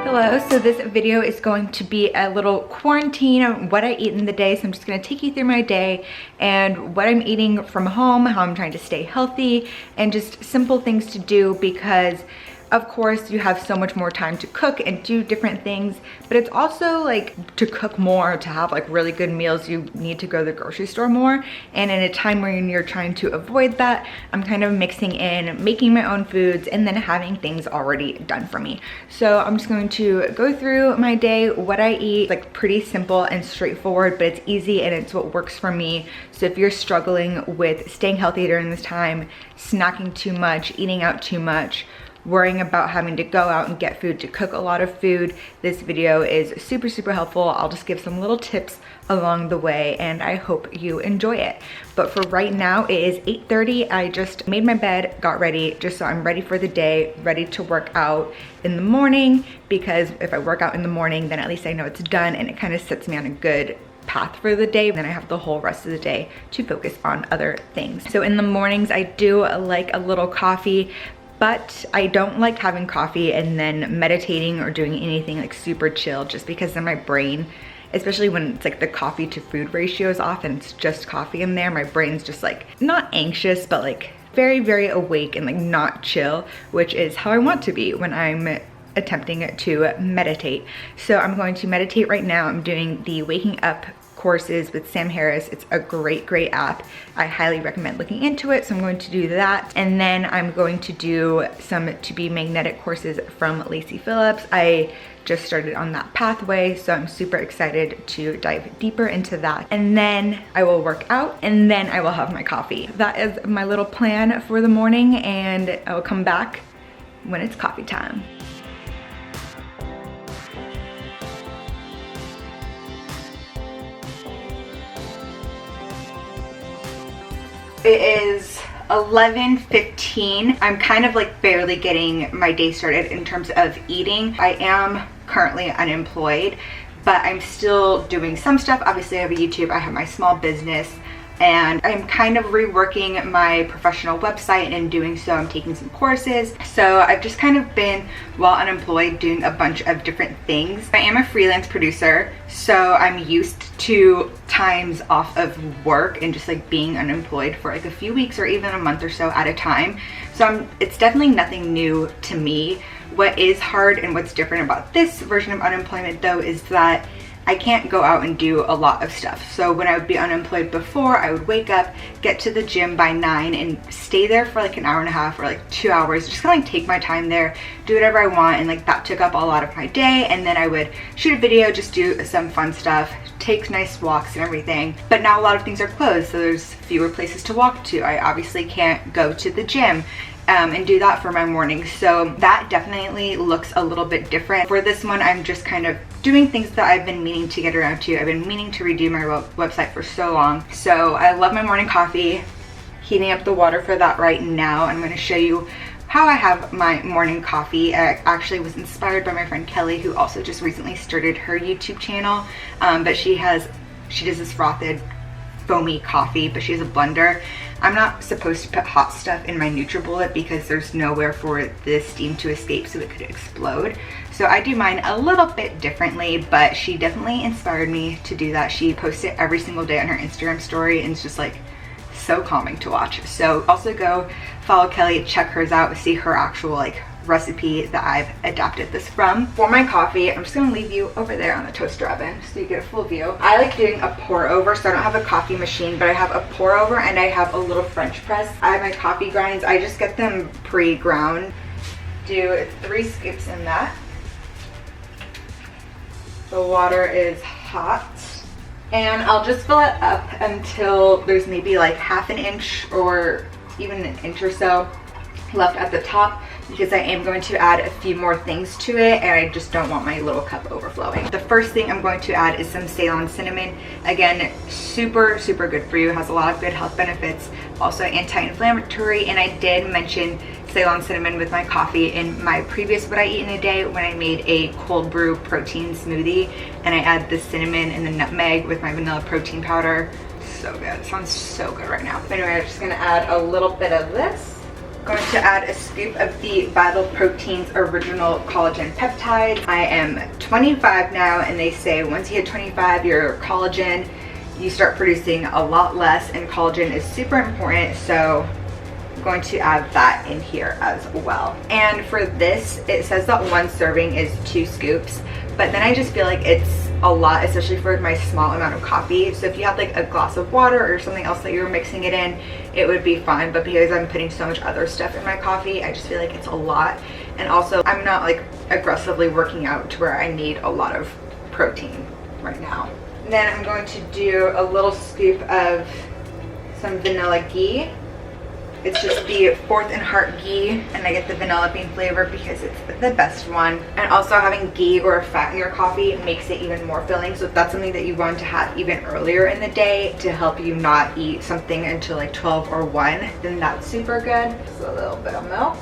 Hello, so this video is going to be a little quarantine on what I eat in the day. So I'm just gonna take you through my day and what I'm eating from home, how I'm trying to stay healthy, and just simple things to do because of course you have so much more time to cook and do different things, but it's also like to cook more, to have like really good meals, you need to go to the grocery store more. And in a time when you're trying to avoid that, I'm kind of mixing in making my own foods and then having things already done for me. So I'm just going to go through my day, what I eat, like pretty simple and straightforward, but it's easy and it's what works for me. So if you're struggling with staying healthy during this time, snacking too much, eating out too much, worrying about having to go out and get food, to cook a lot of food, this video is super helpful. I'll just give some little tips along the way and I hope you enjoy it. But for right now, it is 8:30. I just made my bed, got ready, just so I'm ready for the day, ready to work out in the morning, because if I work out in the morning, then at least I know it's done and it kind of sets me on a good path for the day. Then I have the whole rest of the day to focus on other things. So in the mornings, I do like a little coffee, but I don't like having coffee and then meditating or doing anything like super chill, just because then my brain, especially when it's like the coffee to food ratio is off and it's just coffee in there, my brain's just like not anxious, but like very awake and like not chill, which is how I want to be when I'm attempting to meditate. So I'm going to meditate right now. I'm doing the Waking Up courses with Sam Harris. It's a great app. I highly recommend looking into it. So I'm going to do that. And then I'm going to do some To Be Magnetic courses from Lacy Phillips. I just started on that pathway, so I'm super excited to dive deeper into that. And then I will work out and then I will have my coffee. That is my little plan for the morning, and I will come back when it's coffee time. It is 11:15. I'm kind of like barely getting my day started in terms of eating. I am currently unemployed, but I'm still doing some stuff. Obviously I have a YouTube, I have my small business, and I'm kind of reworking my professional website, and in doing so I'm taking some courses. So I've just kind of been, while unemployed, doing a bunch of different things. I am a freelance producer, so I'm used to times off of work and just like being unemployed for like a few weeks or even a month or so at a time. So it's definitely nothing new to me. What is hard and what's different about this version of unemployment though is that I can't go out and do a lot of stuff. So when I would be unemployed before, I would wake up, get to the gym by 9 and stay there for like an hour and a half or like 2 hours, just kind of like take my time there, do whatever I want, and like that took up a lot of my day. And then I would shoot a video, just do some fun stuff, take nice walks and everything. But now a lot of things are closed, so there's fewer places to walk to. I obviously can't go to the gym and do that for my mornings. So that definitely looks a little bit different. For this one, I'm just kind of doing things that I've been meaning to get around to. I've been meaning to redo my website for so long. So I love my morning coffee, heating up the water for that right now. I'm gonna show you how I have my morning coffee. I actually was inspired by my friend Kelly, who also just recently started her YouTube channel, but she does this frothed foamy coffee, but she has a blender. I'm not supposed to put hot stuff in my NutriBullet because there's nowhere for the steam to escape, so it could explode. So I do mine a little bit differently, but she definitely inspired me to do that. She posts it every single day on her Instagram story, and it's just like so calming to watch. So also go follow Kelly, check hers out, see her actual like recipe that I've adapted this from. For my coffee, I'm just gonna leave you over there on the toaster oven so you get a full view. I like doing a pour over, so I don't have a coffee machine, but I have a pour over and I have a little French press. I have my coffee grinds, I just get them pre-ground. Do 3 scoops in that. The water is hot. And I'll just fill it up until there's maybe like half an inch or even an inch or so left at the top, because I am going to add a few more things to it and I just don't want my little cup overflowing. The first thing I'm going to add is some CEYLON cinnamon. Again, super good for you, has a lot of good health benefits, also anti-inflammatory, and I did mention CEYLON cinnamon with my coffee in my previous What I Eat in a Day when I made a cold brew protein smoothie, and I add the cinnamon and the nutmeg with my vanilla protein powder. So good, it sounds so good right now. Anyway, I'm just gonna add a little bit of this going to add a scoop of the Vital Proteins Original Collagen Peptides. I am 25 now, and they say once you hit 25, your collagen, you start producing a lot less, and collagen is super important, so I'm going to add that in here as well. And for this, it says that 1 serving is 2 scoops, but then I just feel like it's a lot, especially for my small amount of coffee. So if you had like a glass of water or something else that you were mixing it in, it would be fine, but because I'm putting so much other stuff in my coffee, I just feel like it's a lot. And also, I'm not like aggressively working out to where I need a lot of protein right now. Then I'm going to do a little scoop of some vanilla ghee. It's just the 4th and Heart ghee, and I get the vanilla bean flavor because it's the best one. And also, having ghee or fat in your coffee makes it even more filling. So if that's something that you want to have even earlier in the day to help you not eat something until like 12 or 1, then that's super good. So a little bit of milk.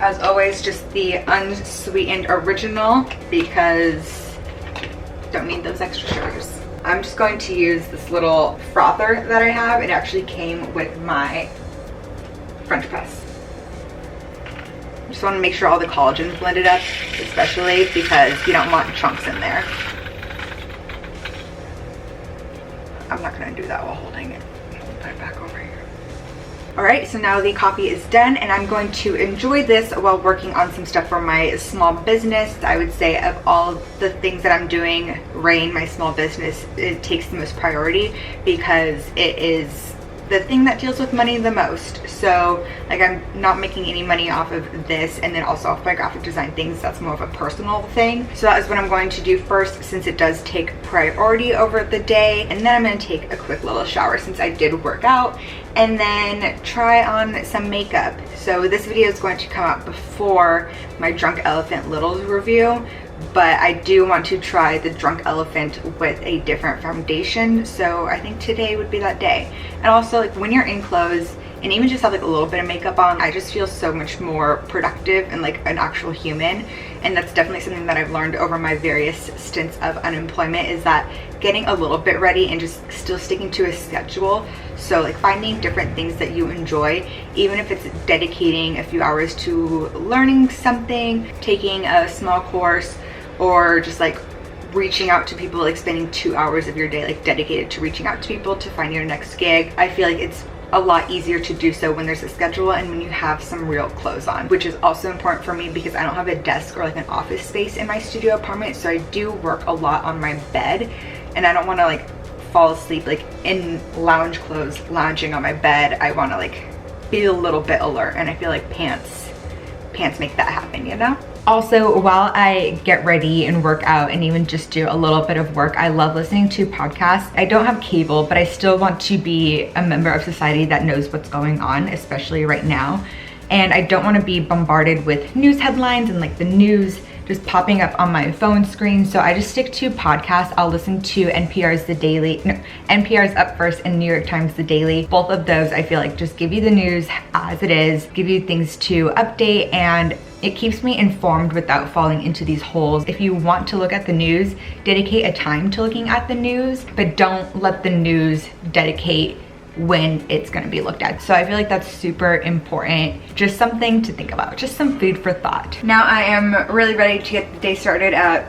As always, just the unsweetened original because don't need those extra sugars. I'm just going to use this little frother that I have. It actually came with my French press. Just want to make sure all the collagen's blended up, especially because you don't want chunks in there. I'm not going to do that while holding it. Put it back over here. Alright, so now the coffee is done, and I'm going to enjoy this while working on some stuff for my small business. I would say of all the things that I'm doing, RAIN, my small business, it takes the most priority because it is the thing that deals with money the most. So like, I'm not making any money off of this, and then also off my graphic design things. That's more of a personal thing. So that is what I'm going to do first, since it does take priority over the day. And then I'm going to take a quick little shower since I did work out, and then try on some makeup. So this video is going to come out before my Drunk Elephant Littles review, but I do want to try the Drunk Elephant with a different foundation, so I think today would be that day. And also, like, when you're in clothes and even just have like a little bit of makeup on, I just feel so much more productive and like an actual human. And that's definitely something that I've learned over my various stints of unemployment, is that getting a little bit ready and just still sticking to a schedule. So like, finding different things that you enjoy, even if it's dedicating a few hours to learning something, taking a small course, or just like reaching out to people, like spending 2 hours of your day like dedicated to reaching out to people to find your next gig. I feel like it's a lot easier to do so when there's a schedule and when you have some real clothes on, which is also important for me because I don't have a desk or like an office space in my studio apartment. So I do work a lot on my bed, and I don't want to like fall asleep like in lounge clothes lounging on my bed. I want to like be a little bit alert, and I feel like pants make that happen, you know? Also, while I get ready and work out and even just do a little bit of work, I love listening to podcasts. I don't have cable, but I still want to be a member of society that knows what's going on, especially right now. And I don't want to be bombarded with news headlines and like the news just popping up on my phone screen. So I just stick to podcasts. I'll listen to NPR's NPR's Up First and New York Times The Daily. Both of those I feel like just give you the news as it is, give you things to update, and it keeps me informed without falling into these holes. If you want to look at the news, dedicate a time to looking at the news, but don't let the news dedicate when it's going to be looked at. So I feel like that's super important. Just something to think about, just some food for thought. Now I am really ready to get the day started at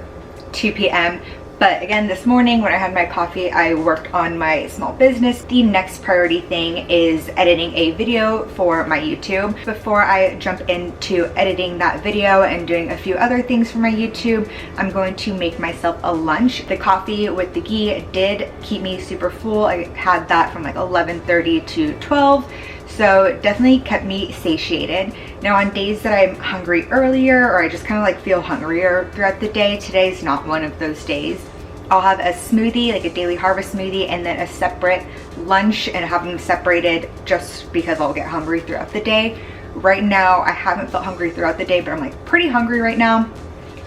2 p.m. But again, this morning when I had my coffee, I worked on my small business. The next priority thing is editing a video for my YouTube. Before I jump into editing that video and doing a few other things for my YouTube, I'm going to make myself a lunch. The coffee with the ghee did keep me super full. I had that from like 11:30 to 12. So it definitely kept me satiated. Now on days that I'm hungry earlier, or I just kind of like feel hungrier throughout the day, today's not one of those days. I'll have a smoothie, like a daily harvest smoothie, and then a separate lunch, and have them separated just because I'll get hungry throughout the day. Right now, I haven't felt hungry throughout the day, but I'm like pretty hungry right now.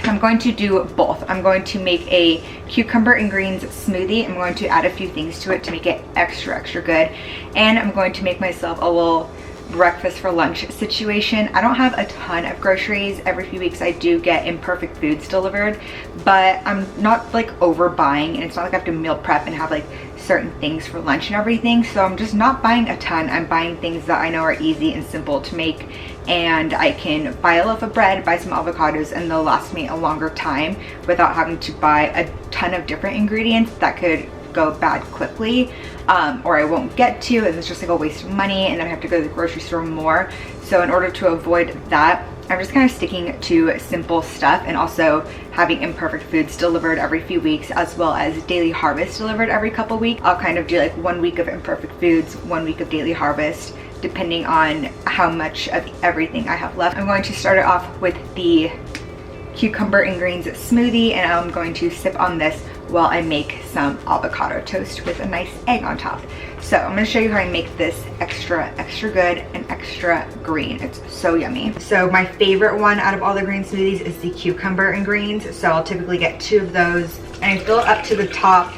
So I'm going to do both. I'm going to make a cucumber and greens smoothie. I'm going to add a few things to it to make it extra good. And I'm going to make myself a little breakfast for lunch situation. I don't have a ton of groceries. Every few weeks I do get imperfect foods delivered, but I'm not like overbuying, and it's not like I have to meal prep and have like certain things for lunch and everything. So I'm just not buying a ton. I'm buying things that I know are easy and simple to make, and I can buy a loaf of bread, buy some avocados, and they'll last me a longer time without having to buy a ton of different ingredients that could go bad quickly, or I won't get to, and it's just like a waste of money, and then I have to go to the grocery store more. So in order to avoid that, I'm just kind of sticking to simple stuff, and also having imperfect foods delivered every few weeks, as well as daily harvest delivered every couple weeks. I'll kind of do like 1 week of imperfect foods, 1 week of daily harvest, depending on how much of everything I have left. I'm going to start it off with the cucumber and greens smoothie, and I'm going to sip on this while I make some avocado toast with a nice egg on top. So I'm gonna show you how I make this extra good and extra green. It's so yummy. So my favorite one out of all the green smoothies is the cucumber and greens. So I'll typically get 2 of those, and I fill it up to the top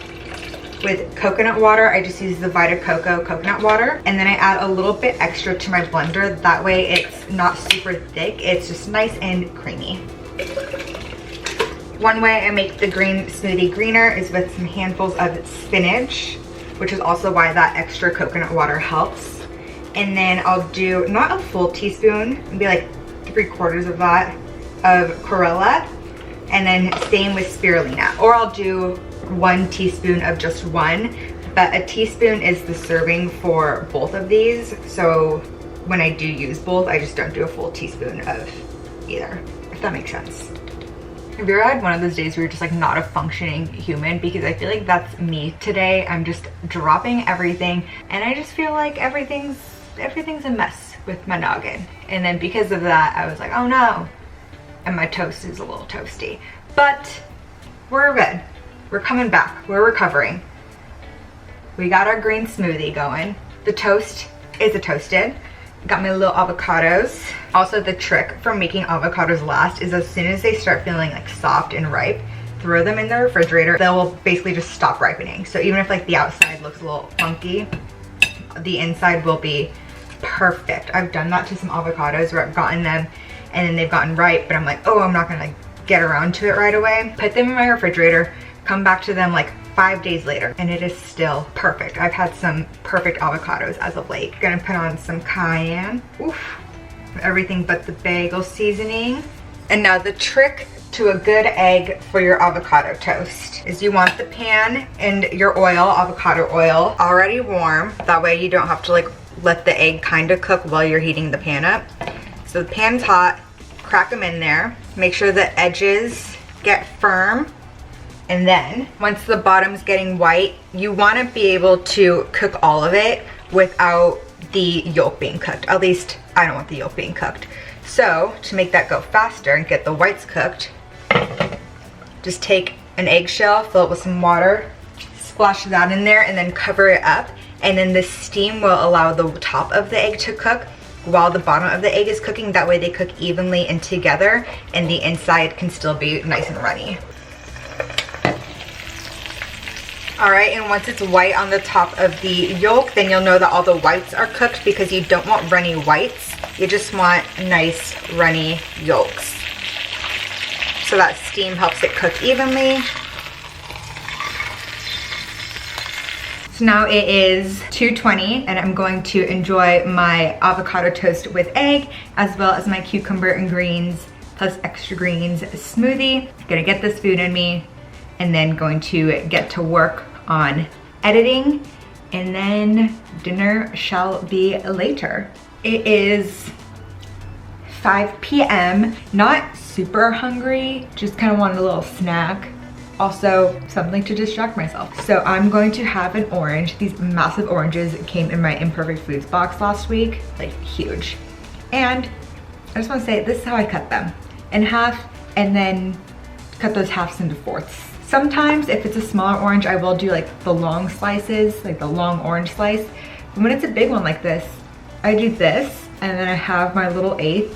with coconut water. I just use the Vita Coco coconut water, and then I add a little bit extra to my blender. That way it's not super thick, it's just nice and creamy. One way I make the green smoothie greener is with some handfuls of spinach, which is also why that extra coconut water helps. And then I'll do not a full teaspoon, maybe like 3/4 of that of CHORELLA, and then same with spirulina. Or I'll do 1 teaspoon of just one, but a teaspoon is the serving for both of these. So when I do use both, I just don't do a full teaspoon of either, if that makes sense. Have you ever had one of those days where you're just like not a functioning human? Because I feel like that's me today. I'm just dropping everything, and I just feel like everything's a mess with my noggin. And then because of that, I was like, oh no. And my toast is a little toasty. But we're good. We're coming back. We're recovering. We got our green smoothie going. The toast is a toasted. Got my little avocados. Also, the trick for making avocados last is as soon as they start feeling like soft and ripe, throw them in the refrigerator. They will basically just stop ripening. So even if like the outside looks a little funky, the inside will be perfect. I've done that to some avocados where I've gotten them and then they've gotten ripe, but I'm like, oh, I'm not gonna like get around to it right away. Put them in my refrigerator, come back to them like 5 days later, and it is still perfect. I've had some perfect avocados as of late. Gonna put on some cayenne. Oof, everything but the bagel seasoning. And now the trick to a good egg for your avocado toast is you want the pan and your oil, avocado oil, already warm. That way you don't have to like let the egg kind of cook while you're heating the pan up. So the pan's hot, crack them in there. Make sure the edges get firm. And then once the bottom's getting white, you want to be able to cook all of it without the yolk being cooked. At least I don't want the yolk being cooked. So to make that go faster and get the whites cooked, just take an eggshell, fill it with some water, splash that in there, and then cover it up. And then the steam will allow the top of the egg to cook while the bottom of the egg is cooking. That way they cook evenly and together, and the inside can still be nice and runny. All right, and once it's white on the top of the yolk, then you'll know that all the whites are cooked, because you don't want runny whites. You just want nice runny yolks. So that steam helps it cook evenly. So now it is 2:20, and I'm going to enjoy my avocado toast with egg, as well as my cucumber and greens plus extra greens smoothie. Gonna get this food in me, and then going to get to work on editing, and then dinner shall be later. It is 5 p.m. Not super hungry, just kind of wanted a little snack. Also something to distract myself. So I'm going to have an orange. These massive oranges came in my Imperfect Foods box last week, like huge. And I just want to say, this is how I cut them. In half, and then cut those halves into fourths. Sometimes if it's a smaller orange, I will do like the long slices, like the long orange slice. But when it's a big one like this, I do this, and then I have my little eighth,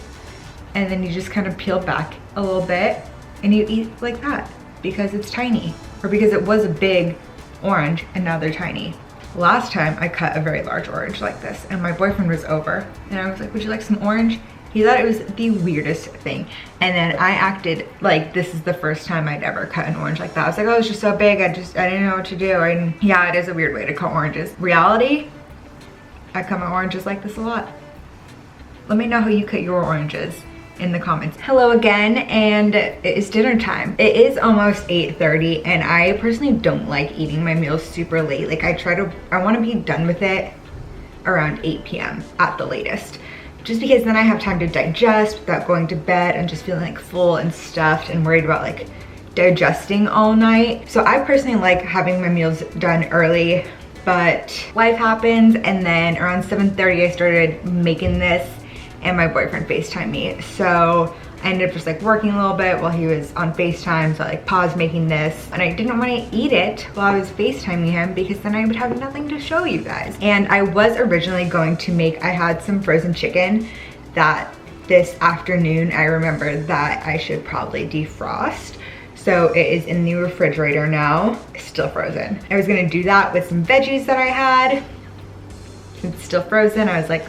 and then you just kind of peel back a little bit, and you eat like that, because it's tiny, or because it was a big orange and now they're tiny. last time I cut a very large orange like this, and my boyfriend was over, and I was like, would you like some orange? He thought it was the weirdest thing. And then I acted like this is the first time I'd ever cut an orange like that. I was like, oh, it's just so big. I didn't know what to do. And yeah, it is a weird way to cut oranges. Reality, I cut my oranges like this a lot. Let me know how you cut your oranges in the comments. Hello again, and it is dinner time. It is almost 8:30, and I personally don't like eating my meals super late. Like I want to be done with it around 8 p.m. at the latest. Just because then I have time to digest without going to bed and just feeling like full and stuffed and worried about like digesting all night. So I personally like having my meals done early, but life happens, and then around 7:30 I started making this and my boyfriend FaceTimed me. So I ended up just like working a little bit while he was on FaceTime, so I like paused making this, and I didn't want to eat it while I was FaceTiming him because then I would have nothing to show you guys. And I was originally going to I had some frozen chicken that this afternoon I remembered that I should probably defrost. So it is in the refrigerator now, it's still frozen. I was gonna do that with some veggies that I had. It's still frozen. I was like,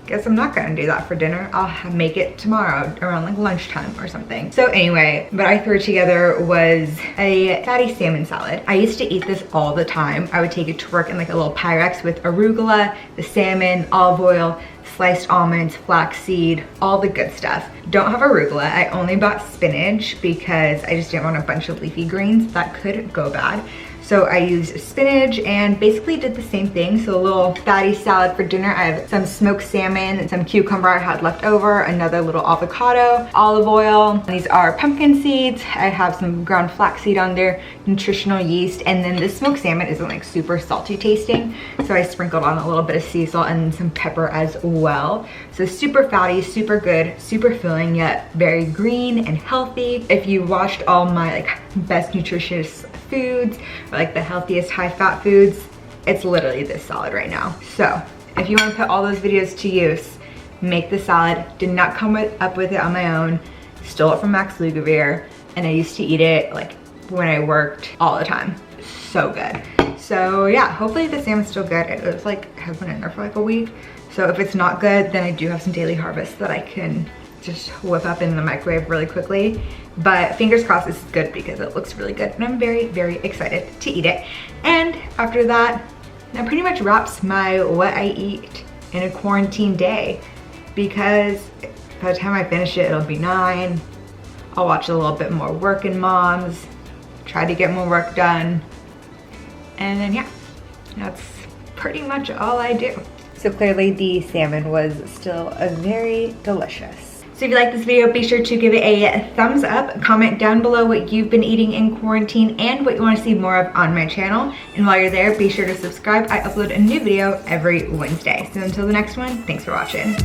guess I'm not gonna do that for dinner. I'll make it tomorrow around like lunchtime or something. So anyway, what I threw together was a fatty salmon salad. I used to eat this all the time. I would take it to work in like a little Pyrex with arugula, the salmon, olive oil, sliced almonds, flaxseed, all the good stuff. Don't have arugula. I only bought spinach because I just didn't want a bunch of leafy greens that could go bad. So I used spinach and basically did the same thing. So a little fatty salad for dinner. I have some smoked salmon and some cucumber I had left over, another little avocado, olive oil. These are pumpkin seeds. I have some ground flaxseed on there, nutritional yeast, and then the smoked salmon isn't like super salty tasting. So I sprinkled on a little bit of sea salt and some pepper as well. So super fatty, super good, super filling, yet very green and healthy. If you watched all my like best nutritious foods or like the healthiest high fat foods, it's literally this salad right now. So if you want to put all those videos to use, make the salad. Did not come up with it on my own, stole it from Max Lugavere, and I used to eat it like when I worked all the time. So good. So yeah, hopefully the salmon's still good. It was like, has been in there for like a week. So if it's not good, then I do have some Daily Harvest that I can just whip up in the microwave really quickly. But fingers crossed this is good because it looks really good, and I'm very, very excited to eat it. And after that pretty much wraps my what I eat in a quarantine day, because by the time I finish it, it'll be 9. I'll watch a little bit more Working Moms, try to get more work done, and then yeah, that's pretty much all I do. So clearly the salmon was still very delicious. So if you like this video, be sure to give it a thumbs up, comment down below what you've been eating in quarantine and what you want to see more of on my channel. And while you're there, be sure to subscribe. I upload a new video every Wednesday. So until the next one, thanks for watching.